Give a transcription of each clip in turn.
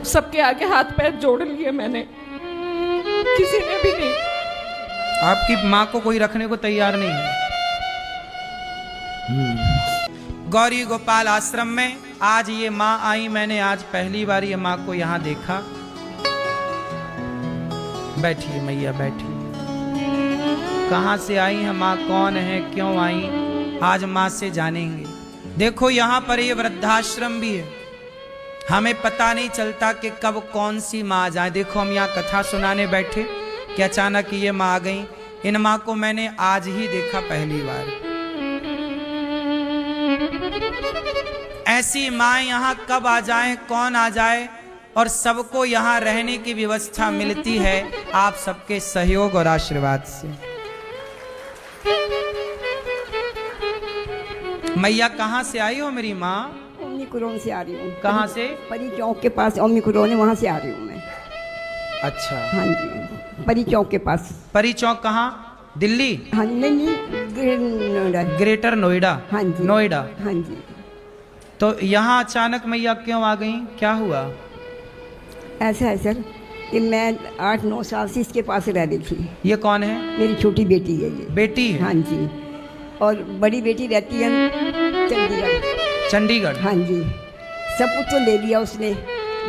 सबके आगे हाथ पैर जोड़ लिए मैंने, किसी ने भी नहीं। आपकी माँ को कोई रखने को तैयार नहीं है। गौरी गोपाल आश्रम में आज ये माँ आई, मैंने आज पहली बार ये माँ को यहाँ देखा। बैठिए मैया बैठिए। कहाँ से आई है माँ, कौन है, क्यों आई, आज माँ से जानेंगे। देखो यहाँ पर ये वृद्धाश्रम भी है, हमें पता नहीं चलता कि कब कौन सी माँ आ जाए। देखो हम यहाँ कथा सुनाने बैठे कि अचानक ये माँ आ गई। इन माँ को मैंने आज ही देखा पहली बार। ऐसी माँ यहाँ कब आ जाए, कौन आ जाए, और सबको यहाँ रहने की व्यवस्था मिलती है आप सबके सहयोग और आशीर्वाद से। मैया कहाँ से आई हो मेरी माँ? ओमिक्रोन से आ रही हूँ। कहाँ से? परी चौक के पास ओमिक्रोन है, वहाँ से आ रही हूँ मैं। अच्छा। हाँ जी, परी चौक के पास। परी चौक कहाँ? दिल्ली? हाँ नहीं, नोएडा। ग्रेटर नोएडा? हाँ जी, नोएडा। हाँ जी। तो यहाँ अचानक मैया क्यों आ गई, क्या हुआ? ऐसा है सर कि मैं 8-9 साल से इसके पास रह रही थी। ये कौन है? मेरी छोटी बेटी है ये। बेटी है? हाँ जी। और बड़ी बेटी रहती है चंडीगढ़। चंडीगढ़? हाँ जी। सब कुछ तो ले लिया उसने।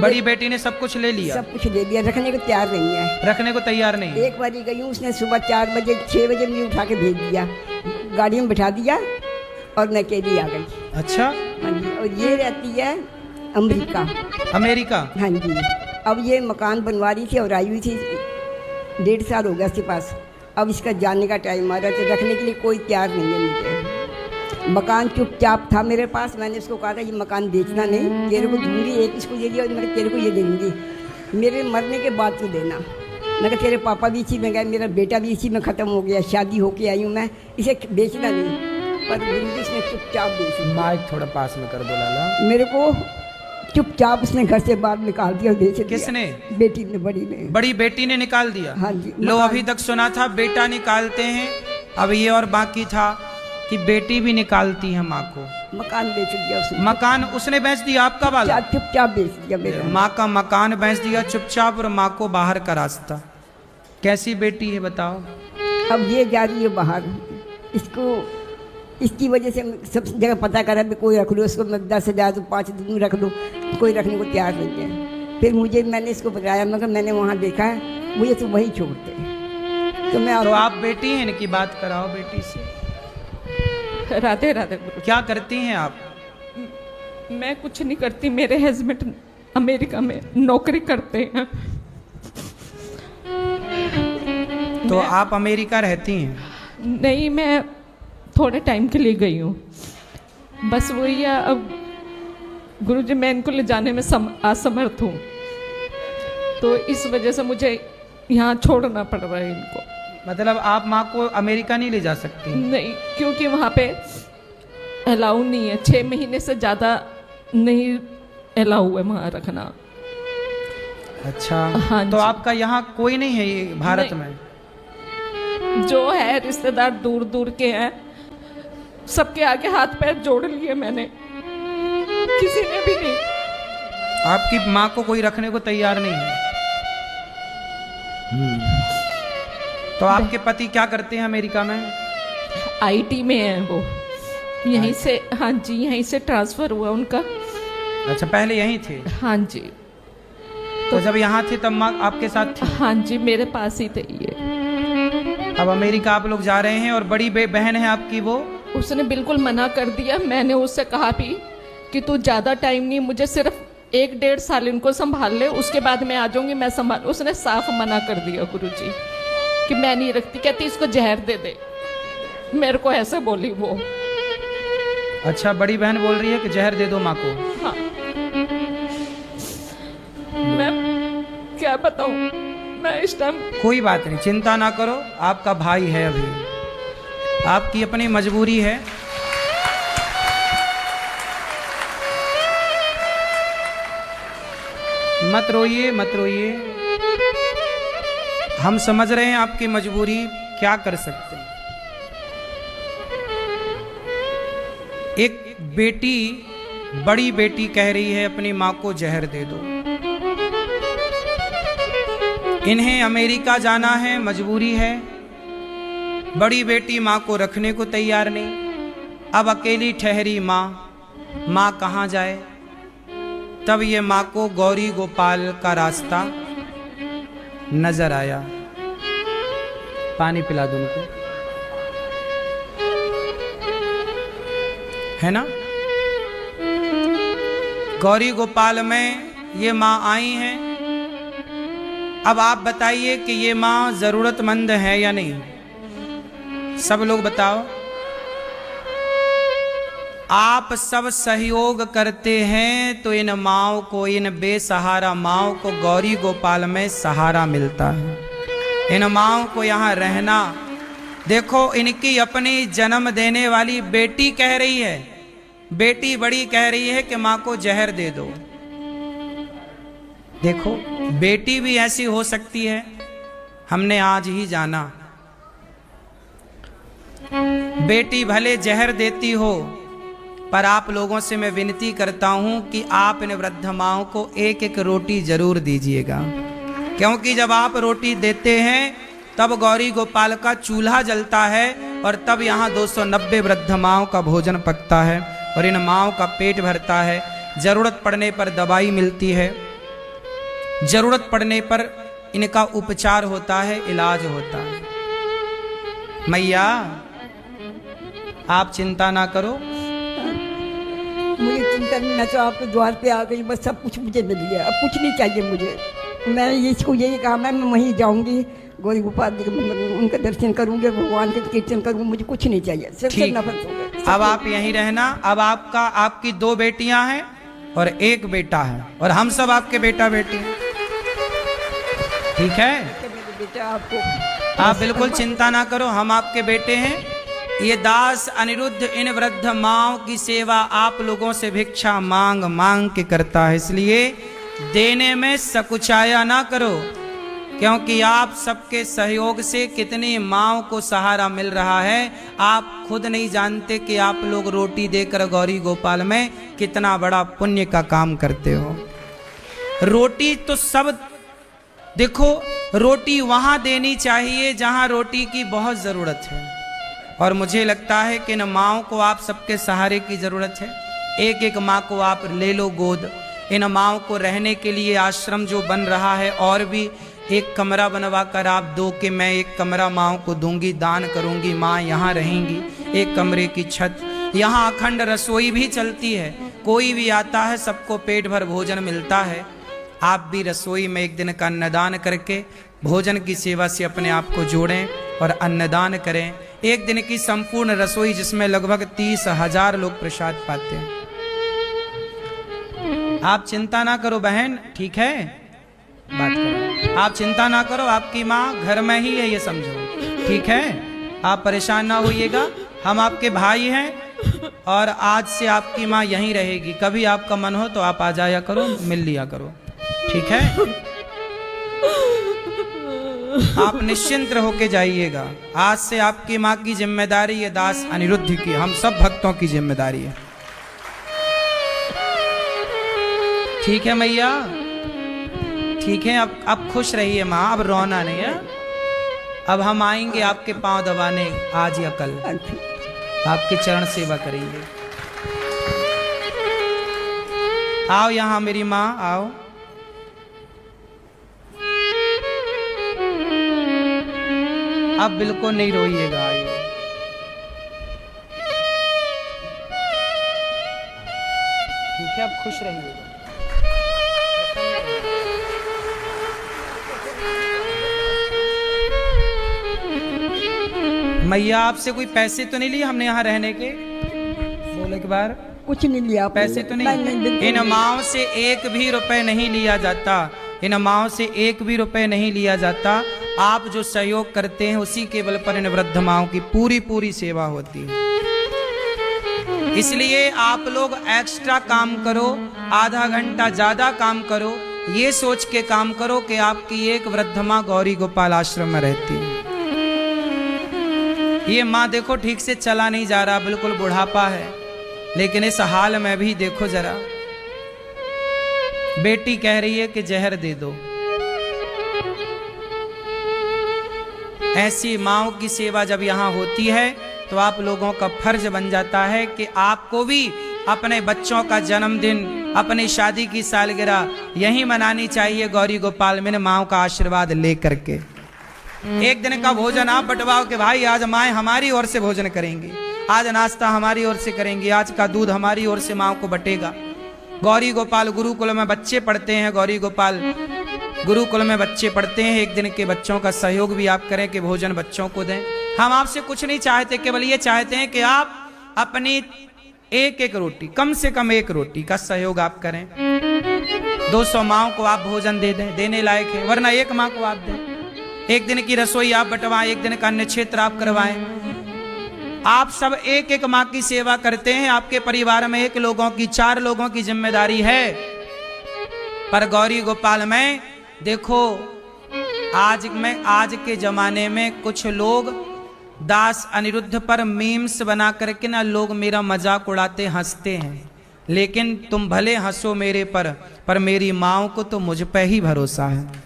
बड़ी बेटी ने सब कुछ ले लिया? सब कुछ ले लिया, रखने को तैयार नहीं है। रखने को तैयार नहीं? एक बार गई हूँ, उसने सुबह 4 बजे 6 बजे मुझे उठा के भेज दिया, गाड़ी में बिठा दिया और मैं अकेली आ गई। अच्छा। हाँ जी। और ये रहती है अमेरिका। अमेरिका? हाँ जी। अब ये मकान बनवा रही थी और आई हुई थी, 1.5 साल हो गया इसके पास। अब इसका जाने का टाइम आ रहा है, तो रखने के लिए कोई तैयार नहीं है मुझे। मकान चुपचाप था मेरे पास, मैंने उसको कहा था ये मकान बेचना नहीं, तेरे को दूंगी, एक इसको दे दिया और मैं तेरे को ये दे दूँगी, मेरे मरने के बाद तो देना। मैं कहा तेरे पापा भी इसी में गए, मेरा बेटा भी इसी में ख़त्म हो गया, शादी होके आई हूँ मैं, इसे बेचना नहीं। पर इसने चुपचाप बेच दिया। माइक थोड़ा पास में कर दो लाला। मेरे को चुपचाप उसने घर से बाहर निकाल दिया और बेच दिया। किसने? बेटी ने, बड़ी ने। बड़ी बेटी ने निकाल दिया? हाँ जी। लो अभी तक सुना था बेटा निकालते हैं, अब ये और बाकी था कि बेटी भी निकालती है माँ को। मकान बेच दिया उसने। मकान उसने बेच दिया आपका वाला? चुपचाप बेच दिया मेरा। माँ का मकान बेच दिया चुपचाप, और माँ को बाहर का रास्ता। कैसी बेटी है बताओ? अब ये जा रही है बाहर, इसको इसकी वजह से सब जगह पता करा भी कोई रख लो उसको, मैं 10,000 तो 5 दिन रख लो, कोई रखने को तैयार नहीं है। फिर मुझे, मैंने इसको बताया, मगर मैंने वहाँ देखा है, मुझे तो वही छोड़ते। तो मैं तो आप बेटी हैं, इनकी बात कराओ बेटी से। राधे राधे गुरु। क्या करती हैं आप? मैं कुछ नहीं करती, मेरे हस्बैंड अमेरिका में नौकरी करते हैं। तो आप अमेरिका रहती हैं? नहीं, मैं थोड़े टाइम के लिए गई हूँ, बस वही है। अब गुरुजी मैं इनको ले जाने में असमर्थ हूँ, तो इस वजह से मुझे यहाँ छोड़ना पड़ रहा है इनको। मतलब आप माँ को अमेरिका नहीं ले जा सकती? नहीं, क्योंकि वहाँ पे अलाउ नहीं है, 6 महीने से ज़्यादा नहीं अलाउ है वहाँ रखना। अच्छा। हाँ तो जी। आपका यहाँ कोई नहीं है ये भारत में? जो है रिश्तेदार दूर दूर के हैं, सबके आगे हाथ पैर जोड़ लिए मैंने, किसी ने भी नहीं। आपकी माँ को कोई रखने को तैयार नहीं है? तो आपके पति क्या करते हैं अमेरिका में? आईटी में है वो, यहीं से। हाँ जी, यहीं से ट्रांसफर हुआ उनका। अच्छा, पहले यहीं थे? हाँ जी। तो जब यहाँ थे तब माँ आपके साथ थी? हाँ जी, मेरे पास ही थे ये। अब अमेरिका आप लोग जा रहे हैं, और बड़ी बहन है आपकी, वो उसने बिल्कुल मना कर दिया। मैंने उससे कहा भी कि तू ज़्यादा टाइम नहीं, मुझे सिर्फ 1-1.5 साल इनको संभाल ले, उसके बाद मैं आ जाऊंगी, मैं संभाल। उसने साफ मना कर दिया गुरुजी कि मैं नहीं रखती। कहती इसको जहर दे दे, मेरे को ऐसे बोली वो। अच्छा, बड़ी बहन बोल रही है कि जहर दे दो माँ को? हाँ, मैं क्या बताऊं, मैं इस टाइम। कोई बात नहीं, चिंता ना करो, आपका भाई है, अभी आपकी अपनी मजबूरी है। मत रोइए मत रोइए, हम समझ रहे हैं आपकी मजबूरी, क्या कर सकते हैं। एक बेटी, बड़ी बेटी कह रही है अपनी माँ को जहर दे दो। इन्हें अमेरिका जाना है, मजबूरी है। बड़ी बेटी माँ को रखने को तैयार नहीं। अब अकेली ठहरी माँ कहाँ जाए। तब ये माँ को गौरी गोपाल का रास्ता नजर आया। पानी पिला दो उनको, है ना। गौरी गोपाल में ये माँ आई हैं। अब आप बताइए कि ये माँ जरूरतमंद है या नहीं। सब लोग बताओ। आप सब सहयोग करते हैं तो इन माँओं को, इन बेसहारा माँओं को गौरी गोपाल में सहारा मिलता है। इन माँओं को यहाँ रहना। देखो इनकी अपनी जन्म देने वाली बेटी कह रही है, बेटी बड़ी कह रही है कि माँ को जहर दे दो। देखो बेटी भी ऐसी हो सकती है, हमने आज ही जाना। बेटी भले जहर देती हो, पर आप लोगों से मैं विनती करता हूं कि आप इन वृद्ध माओं को एक एक रोटी जरूर दीजिएगा, क्योंकि जब आप रोटी देते हैं तब गौरी गोपाल का चूल्हा जलता है और तब यहाँ 290 वृद्ध माओं का भोजन पकता है और इन माओं का पेट भरता है। जरूरत पड़ने पर दवाई मिलती है, जरूरत पड़ने पर इनका उपचार होता है, इलाज होता है। मैया आप चिंता ना करो। मुझे चिंता नहीं, मैं तो आपके द्वार पे आ गई, बस सब कुछ मुझे मिल गया, अब कुछ नहीं चाहिए मुझे। मैं इसको यही कहा, मैं वहीं जाऊंगी, गौरी गोपाल जी उनका दर्शन करूंगी, भगवान के कीर्तन करूंगी, मुझे कुछ नहीं चाहिए, सबसे नफरत हो गया। अब आप यहीं रहना। अब आपकी 2 बेटियां हैं और 1 बेटा है और हम सब आपके बेटा बेटी हैं, ठीक है। बेटा आपको आप बिल्कुल चिंता ना करो, हम आपके बेटे हैं। ये दास अनिरुद्ध इन वृद्ध माँओं की सेवा आप लोगों से भिक्षा मांग मांग के करता है, इसलिए देने में सकुचाया ना करो, क्योंकि आप सबके सहयोग से कितनी माँओं को सहारा मिल रहा है। आप खुद नहीं जानते कि आप लोग रोटी देकर गौरी गोपाल में कितना बड़ा पुण्य का काम करते हो। रोटी तो सब, देखो रोटी वहां देनी चाहिए जहां रोटी की बहुत जरूरत है, और मुझे लगता है कि इन माँओं को आप सबके सहारे की जरूरत है। एक एक माँ को आप ले लो गोद। इन माँओं को रहने के लिए आश्रम जो बन रहा है, और भी एक कमरा बनवा कर आप दो कि मैं एक कमरा माँओं को दूंगी, दान करूंगी, माँ यहाँ रहेंगी। एक कमरे की छत, यहाँ अखंड रसोई भी चलती है, कोई भी आता है सबको पेट भर भोजन मिलता है। आप भी रसोई में एक दिन का अन्नदान करके भोजन की सेवा से अपने आप को जोड़ें और अन्नदान करें। एक दिन की संपूर्ण रसोई जिसमें लगभग 30,000 लोग प्रसाद पाते हैं। आप चिंता ना करो बहन, ठीक है, बात करो। आप चिंता ना करो, आपकी माँ घर में ही है, ये समझो, ठीक है। आप परेशान ना होइएगा, हम आपके भाई हैं और आज से आपकी माँ यहीं रहेगी। कभी आपका मन हो तो आप आ जाया करो, मिल लिया करो, ठीक है। आप निश्चिंत होके जाइएगा। आज से आपकी माँ की जिम्मेदारी ये दास अनिरुद्ध की, हम सब भक्तों की जिम्मेदारी है, ठीक है मैया, ठीक है। अब खुश रहिए माँ, अब रोना नहीं है। अब हम आएंगे आपके पांव दबाने आज या कल, आपके चरण सेवा करेंगे। आओ यहाँ मेरी माँ, आओ। अब बिल्कुल नहीं रोइएगा, आइए। ठीक है, अब खुश रहिएगा। मैया आपसे कोई पैसे तो नहीं लिए हमने यहाँ रहने के? बोले एक बार। कुछ नहीं लिया, पैसे तो नहीं। इन माओं से 1 भी रुपए नहीं लिया जाता, इन माओं से 1 भी रुपए नहीं लिया जाता। आप जो सहयोग करते हैं उसी के बल पर इन वृद्ध माओं की पूरी सेवा होती है। इसलिए आप लोग एक्स्ट्रा काम करो, आधा घंटा ज्यादा काम करो, ये सोच के काम करो कि आपकी एक वृद्ध माँ गौरी गोपाल आश्रम में रहती है। ये माँ देखो ठीक से चला नहीं जा रहा, बिल्कुल बुढ़ापा है, लेकिन इस हाल में भी देखो जरा, बेटी कह रही है कि जहर दे दो। ऐसी माँओं की सेवा जब यहाँ होती है तो आप लोगों का फर्ज बन जाता है कि आपको भी अपने बच्चों का जन्मदिन, अपनी शादी की सालगिरह यहीं मनानी चाहिए गौरी गोपाल में माँओं का आशीर्वाद लेकर के। एक दिन का भोजन आप बंटवाओ कि भाई आज माएँ हमारी ओर से भोजन करेंगी, आज नाश्ता हमारी ओर से करेंगी, आज का दूध हमारी ओर से माँ को बटेगा। गौरी गोपाल गुरुकुल में बच्चे पढ़ते हैं, गौरी गोपाल गुरुकुल में बच्चे पढ़ते हैं। एक दिन के बच्चों का सहयोग भी आप करें कि भोजन बच्चों को दें। हम आपसे कुछ नहीं चाहते, केवल ये चाहते हैं कि आप अपनी एक एक रोटी, कम से कम एक रोटी का सहयोग आप करें। 200 माँओं को आप भोजन दे दें, देने लायक है, वरना एक माँ को आप दें। एक दिन की रसोई आप बंटवाएं, एक दिन का अन्न क्षेत्र आप करवाएं। आप सब एक एक माँ की सेवा करते हैं। आपके परिवार में 1 लोगों की 4 लोगों की जिम्मेदारी है, पर गौरी गोपाल में देखो आज के जमाने में कुछ लोग दास अनिरुद्ध पर मीम्स बना करके ना लोग मेरा मजाक उड़ाते हंसते हैं, लेकिन तुम भले हंसो मेरे पर मेरी माँओं को तो मुझ पे ही भरोसा है।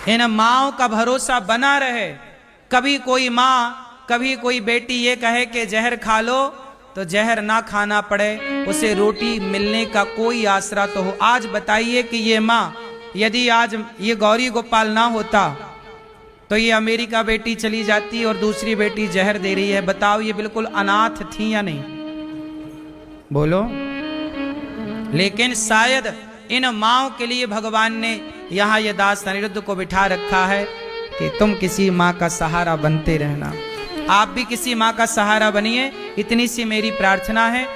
इन माँओं का भरोसा बना रहे। कभी कोई माँ, कभी कोई बेटी ये कहे कि जहर खा लो तो जहर ना खाना पड़े, उसे रोटी मिलने का कोई आसरा तो हो। आज बताइए कि ये माँ, यदि आज ये गौरी गोपाल ना होता तो ये अमेरिका बेटी चली जाती और दूसरी बेटी जहर दे रही है। बताओ ये बिल्कुल अनाथ थी या नहीं? बोलो। लेकिन शायद इन माँओं के लिए भगवान ने यहाँ ये दास अनिरुद्ध को बिठा रखा है कि तुम किसी माँ का सहारा बनते रहना। आप भी किसी माँ का सहारा बनिए, इतनी सी मेरी प्रार्थना है।